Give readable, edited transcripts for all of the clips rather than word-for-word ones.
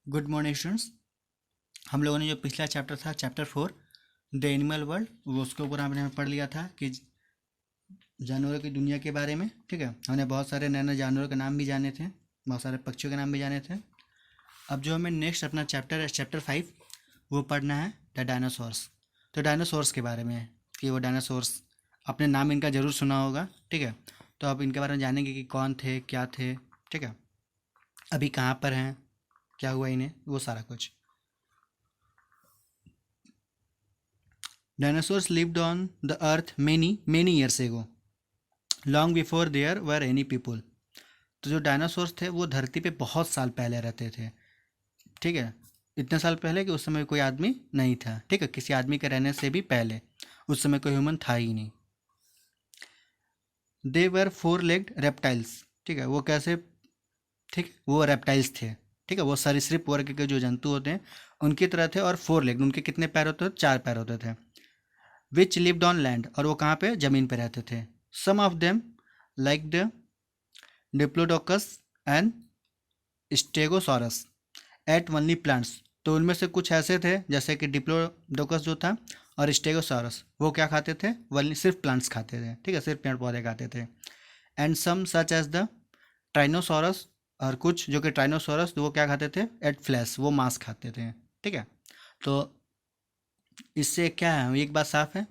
Good morning students. हम लोगों ने जो पिछला चैप्टर था चैप्टर 4 द एनिमल वर्ल्ड, वो उसके ऊपर हमने पढ़ लिया था कि जानवरों की दुनिया के बारे में। ठीक है, हमने बहुत सारे नए नए जानवरों के नाम भी जाने थे, बहुत सारे पक्षियों के नाम भी जाने थे। अब जो हमें नेक्स्ट अपना चैप्टर है चैप्टर 5, वो पढ़ना है द डायनासोर्स। तो डायनासोर्स के बारे में है कि वो डायनासोर्स, आपने नाम इनका ज़रूर सुना होगा। ठीक है, तो आप इनके बारे में जानेंगे कि कौन थे, क्या थे। ठीक है, अभी कहाँ पर हैं, क्या हुआ इन्हें, वो सारा कुछ। Dinosaurs lived on the earth many years ago, long before there were any people. तो जो डायनासोर्स थे वो धरती पे बहुत साल पहले रहते थे। ठीक है, इतने साल पहले कि उस समय कोई आदमी नहीं था। ठीक है, किसी आदमी के रहने से भी पहले उस समय कोई ह्यूमन था ही नहीं। दे वर फोर लेग्ड रेप्टाइल्स। ठीक है, वो कैसे, ठीक, वो रेप्टाइल्स थे। ठीक है, वो सरीसृप वर्ग के जो जंतु होते हैं उनकी तरह थे, और फोर लेग्ड, उनके कितने पैर होते थे? 4 पैर होते थे। विच लिव्ड ऑन लैंड, और वो कहाँ पे? ज़मीन पे रहते थे। Some of them like the diplodocus and stegosaurus ate only plants. तो उनमें से कुछ ऐसे थे जैसे कि डिप्लोडोकस जो था और स्टेगोसॉरस, वो क्या खाते थे? वनली सिर्फ प्लांट्स खाते थे। ठीक है, सिर्फ पेड़ पौधे खाते थे। And some such as the tyrannosaurus, और कुछ जो कि ट्राइनोसॉरस, वो क्या खाते थे? एट फ्लैश, वो मांस खाते थे। ठीक है, तो इससे क्या है, एक बात साफ है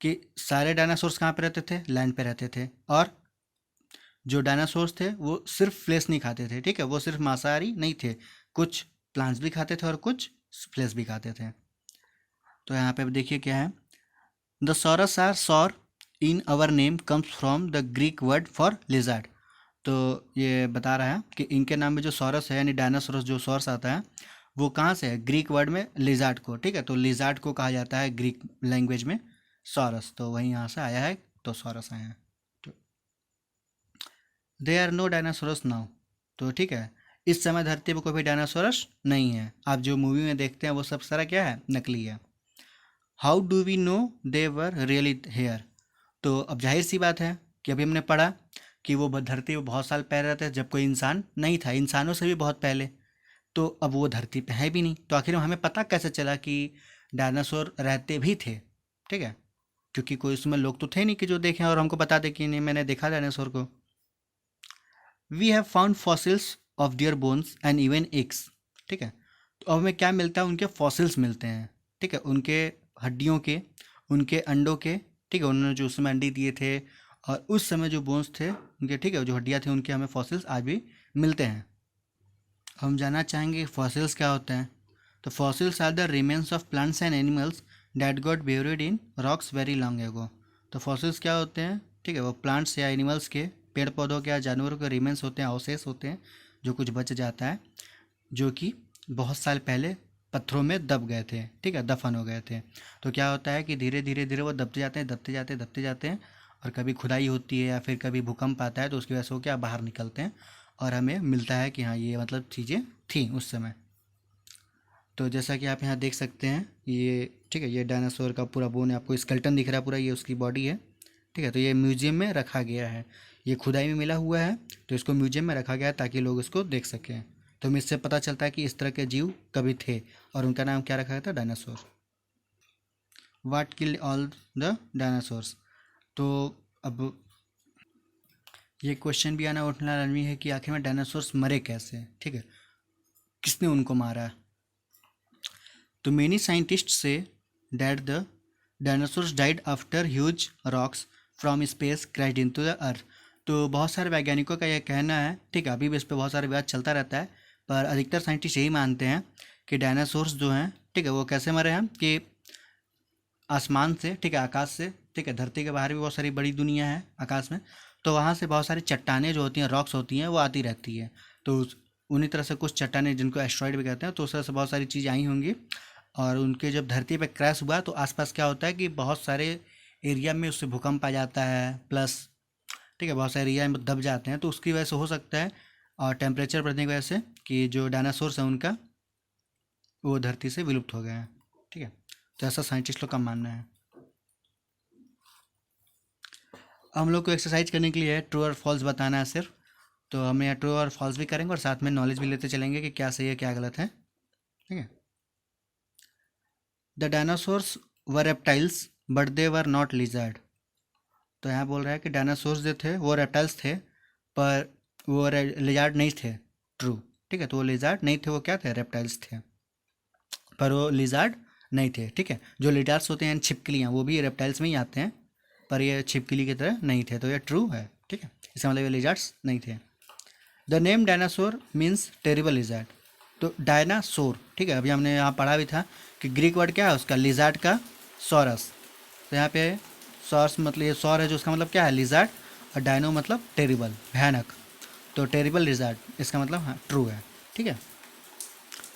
कि सारे डायनासोर्स कहाँ पे रहते थे? लैंड पे रहते थे। और जो डायनासोर्स थे वो सिर्फ फ्लेश नहीं खाते थे। ठीक है, वो सिर्फ मांसाहारी नहीं थे, कुछ प्लांट्स भी खाते थे और कुछ फ्लेश भी खाते थे। तो यहाँ पे देखिए क्या है, the saurus or saur in our name comes from the Greek word for lizard. तो ये बता रहा है कि इनके नाम में जो सॉरस है, यानी डायनासोरस जो सॉरस आता है, वो कहाँ से है? ग्रीक वर्ड में लिजार्ड को। ठीक है, तो लिजार्ड को कहा जाता है ग्रीक लैंग्वेज में सॉरस, तो वही यहाँ से आया है, तो सॉरस आया है। They are no dinosaurs now. तो ठीक है, इस समय धरती पर कोई भी डायनासोरस नहीं है। आप जो मूवी में देखते हैं वो सब सारा क्या है? नकली है। How do we know they were really here. तो अब जाहिर सी बात है कि अभी हमने पढ़ा कि वो धरती पर बहुत साल पहले रहते जब कोई इंसान नहीं था, इंसानों से भी बहुत पहले। तो अब वो धरती पे है भी नहीं, तो आखिर हमें पता कैसे चला कि डायनासोर रहते भी थे? ठीक है, क्योंकि कोई उसमें लोग तो थे नहीं कि जो देखें और हमको बता दे कि नहीं मैंने देखा डायनासोर को। We have found fossils of their bones and even eggs. ठीक है, तो अब हमें क्या मिलता है? उनके फॉसिल्स मिलते हैं। ठीक है, उनके हड्डियों के, उनके अंडों के। ठीक है, उन्होंने जो उस समय अंडे दिए थे और उस समय जो बोन्स थे उनके, ठीक है, जो हड्डियाँ थी उनके, हमें फॉसिल्स आज भी मिलते हैं। हम जानना चाहेंगे फॉसिल्स क्या होते हैं। तो fossils are the remains of plants and animals that got buried in rocks very long ago. तो फॉसिल्स क्या होते हैं? ठीक है, वो प्लांट्स या एनिमल्स के, पेड़ पौधों के या जानवरों के रिमेन्स होते हैं, अवशेष होते हैं, जो कुछ बच जाता है, जो कि बहुत साल पहले पत्थरों में दब गए थे। ठीक है, दफन हो गए थे। तो क्या होता है कि धीरे धीरे धीरे वो दबते जाते हैं, दबते जाते हैं, दबते जाते हैं, और कभी खुदाई होती है या फिर कभी भूकंप आता है तो उसकी वजह से वो क्या बाहर निकलते हैं, और हमें मिलता है कि हाँ ये मतलब चीज़ें थी उस समय। तो जैसा कि आप यहाँ देख सकते हैं ये, ठीक है, ये डायनासोर का पूरा बोन है, आपको स्केलेटन दिख रहा है पूरा, ये उसकी बॉडी है। ठीक है, तो ये म्यूजियम में रखा गया है, ये खुदाई में मिला हुआ है, तो इसको म्यूजियम में रखा गया है ताकि लोग इसको देख सकें। तो हमें इससे पता चलता है कि इस तरह के जीव कभी थे, और उनका नाम क्या रखा गया था? Dinosaur. What killed all the dinosaurs. तो अब ये क्वेश्चन भी आना उठना लाजमी है कि आखिर में डायनासोर्स मरे कैसे? ठीक है, किसने उनको मारा? तो many scientist say that the dinosaurs died after huge rocks from space crashed into the earth. तो बहुत सारे वैज्ञानिकों का यह कहना है, ठीक है, अभी भी इस पर बहुत सारे विवाद चलता रहता है, पर अधिकतर साइंटिस्ट यही मानते हैं कि डायनासोर्स जो हैं, ठीक है, वो कैसे मरे हैं कि आसमान से, ठीक है, आकाश से, ठीक है, धरती के बाहर भी बहुत सारी बड़ी दुनिया है आकाश में, तो वहाँ से बहुत सारी चट्टानें जो होती हैं, रॉक्स होती हैं, वो आती रहती है। तो उन्हीं तरह से कुछ चट्टानें जिनको एस्ट्रॉइड भी कहते हैं, तो उस तरह से बहुत सारी चीज़ आई होंगी, और उनके जब धरती पे क्रैश हुआ तो आसपास क्या होता है कि बहुत सारे एरिया में उससे भूकंप आ जाता है, प्लस, ठीक है, बहुत सारे एरिया में दब जाते हैं, तो उसकी वजह से हो सकता है, और टेम्परेचर बढ़ने की वजह से, कि जो डायनासोर्स हैं उनका वो धरती से विलुप्त हो गए हैं। ठीक है, तो ऐसा साइंटिस्ट लोग का मानना है। हम लोग को एक्सरसाइज करने के लिए है ट्रू और फॉल्स बताना है सिर्फ। तो हम यहाँ ट्रू और फॉल्स भी करेंगे और साथ में नॉलेज भी लेते चलेंगे कि क्या सही है क्या गलत है। ठीक है। The dinosaurs were reptiles but they were not lizard. तो यहाँ बोल रहा है कि डायनासोर्स जो थे वो रेप्टाइल्स थे, पर वो लिजार्ड नहीं थे। ट्रू। ठीक है, तो वो लिजार्ड नहीं थे, वो क्या थे, रेप्टाइल्स थे, पर वो लिजार्ड नहीं थे। ठीक है, जो लिजार्ड्स होते हैं छिपकलियाँ, वो भी रेप्टाइल्स में ही आते हैं, पर ये छिपकली की तरह नहीं थे, तो ये ट्रू है। ठीक है, इसका मतलब ये लिजार्ड्स नहीं थे। The name dinosaur means terrible lizard. तो डायनासोर, ठीक है, अभी हमने यहाँ पढ़ा भी था कि ग्रीक वर्ड क्या है उसका, लिजार्ड का सॉरस। तो यहाँ पे सॉर्स मतलब ये सॉर है जो उसका मतलब क्या है, लिजार्ड, और डायनो मतलब टेरिबल, भयानक। तो टेरिबल लिजार्ड इसका मतलब हाँ ट्रू है। ठीक है,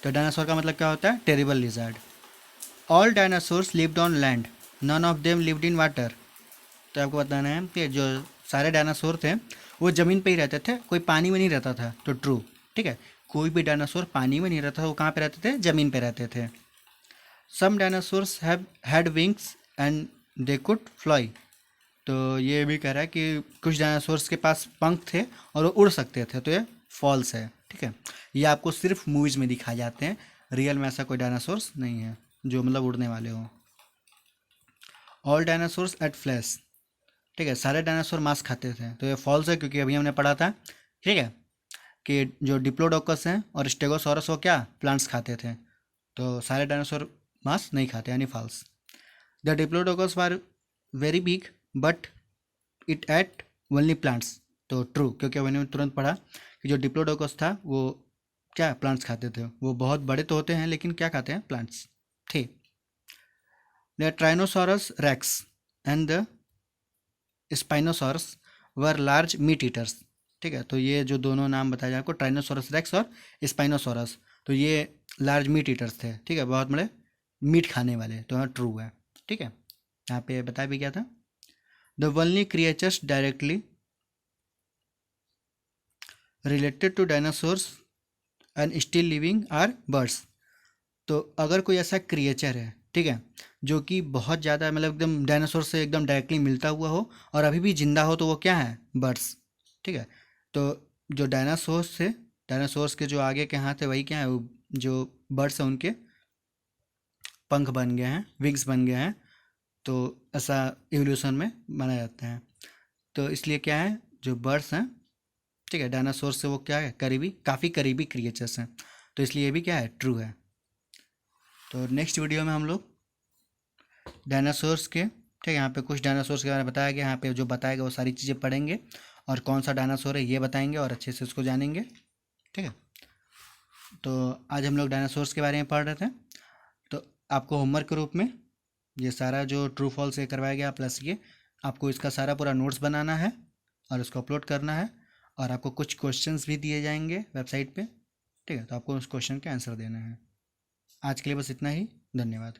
तो डायनासोर का मतलब क्या होता है, terrible lizard. All dinosaurs lived on land, none of them lived in water. तो आपको बताना है कि जो सारे डायनासोर थे वो ज़मीन पे ही रहते थे, कोई पानी में नहीं रहता था, तो ट्रू। ठीक है, कोई भी डायनासोर पानी में नहीं रहता था, वो कहाँ पे रहते थे, ज़मीन पे रहते थे। Some dinosaurs have had wings and they could fly. तो ये भी कह रहा है कि कुछ डायनासोर्स के पास पंख थे और वो उड़ सकते थे, तो ये फॉल्स है। ठीक है, ये आपको सिर्फ मूवीज़ में दिखाए जाते हैं, रियल में ऐसा कोई डायनासोर्स नहीं है जो मतलब उड़ने वाले हों। All dinosaurs ate flesh. ठीक है, सारे डायनासोर मांस खाते थे, तो ये फॉल्स है, क्योंकि अभी हमने पढ़ा था, ठीक है, कि जो डिप्लोडोकस हैं और स्टेगोसॉरस वो क्या प्लांट्स खाते थे, तो सारे डायनासोर मांस नहीं खाते, यानी false. The diplodocus were very big but it ate only plants. तो ट्रू, क्योंकि मैंने तुरंत पढ़ा कि जो डिप्लोडोकस था वो क्या प्लांट्स खाते थे, वो बहुत बड़े तो होते हैं लेकिन क्या खाते हैं, प्लांट्स थे। The tyrannosaurus rex and the spinosaurus were large meat eaters. ठीक है, तो ये जो दोनों नाम बताए जाए आपको, ट्राइनोसॉरस रेक्स और स्पाइनोसॉरस, तो ये लार्ज मीट ईटर्स थे। ठीक है, बहुत बड़े मीट खाने वाले, तो यहाँ ट्रू है। ठीक है, यहाँ पे बताया भी क्या था, the only creatures directly related to dinosaurs and still living are birds. तो अगर कोई ऐसा क्रिएचर है, ठीक है, जो कि बहुत ज़्यादा मतलब एकदम डायनासोर से एकदम डायरेक्टली मिलता हुआ हो और अभी भी जिंदा हो, तो वो क्या है, बर्ड्स। ठीक है, तो जो डायनासोर्स के जो आगे के हाथ है वही क्या है, वो जो बर्ड्स हैं उनके पंख बन गए हैं, विंग्स बन गए हैं, तो ऐसा इवोल्यूशन में माना जाता है। तो इसलिए क्या है, जो बर्ड्स हैं, ठीक है, डायनासोर से वो क्या है, करीबी, काफ़ी करीबी क्रिएचर्स हैं, तो इसलिए ये भी क्या है, ट्रू है। तो नेक्स्ट वीडियो में हम लोग डायनासोर्स के, ठीक है, यहाँ पे कुछ डायनासोर्स के बारे में बताया गया, यहाँ पे जो बताएगा वो सारी चीज़ें पढ़ेंगे, और कौन सा डायनासोर है ये बताएंगे और अच्छे से उसको जानेंगे। ठीक है, तो आज हम लोग डायनासोर्स के बारे में पढ़ रहे थे। तो आपको होमवर्क के रूप में ये सारा जो ट्रू फॉल्स ये करवाया गया, प्लस ये आपको इसका सारा पूरा नोट्स बनाना है और इसको अपलोड करना है, और आपको कुछ क्वेश्चंस भी दिए जाएंगे वेबसाइट पे। ठीक है, तो आपको उस क्वेश्चन के आंसर देना है। आज के लिए बस इतना ही, धन्यवाद।